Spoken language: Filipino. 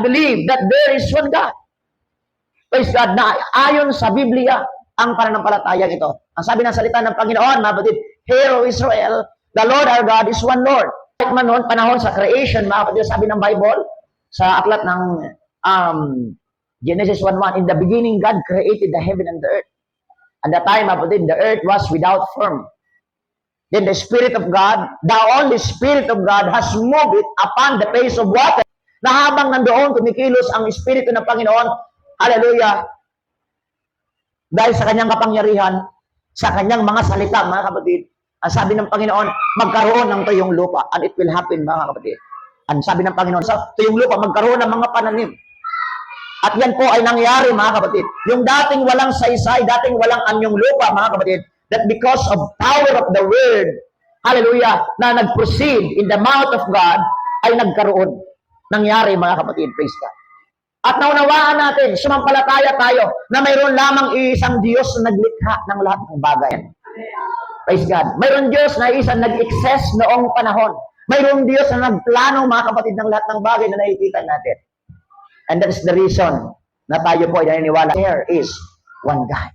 believe that there is one God. Praise God, na ayon sa Biblia, ang pananampalatayang ito. Ang sabi ng salita ng Panginoon, mga kapatid, Hear, O Israel, the Lord our God is one Lord. Kahit man noon, panahon sa creation, mga kapatid, sabi ng Bible, sa aklat ng Genesis 1:1, in the beginning, God created the heaven and the earth. At the time, mga kapatid, the earth was without form. Then the Spirit of God, the only Spirit of God has moved it upon the face of water. Na habang nandoon, kumikilos ang Espiritu ng Panginoon, hallelujah, dahil sa kanyang kapangyarihan, sa kanyang mga salita, mga kapatid, ang sabi ng Panginoon, magkaroon ng tuyong lupa, and it will happen, mga kapatid. Ang sabi ng Panginoon, sa tuyong lupa, magkaroon ng mga pananim. At yan po ay nangyari, mga kapatid. Yung dating walang saysay, dating walang anyong lupa, mga kapatid, that because of power of the word, hallelujah, na nag-proceed in the mouth of God, ay nagkaroon. Nangyari, mga kapatid, praise God. At naunawaan natin, sumampalataya tayo na mayroon lamang isang Diyos na naglikha ng lahat ng bagay. Praise God. Mayroon Diyos na isang nag-exist noong panahon. Mayroon Diyos na nagplano, mga kapatid, ng lahat ng bagay na nakikita natin. And that's the reason na tayo po ay naniniwala. There is one God.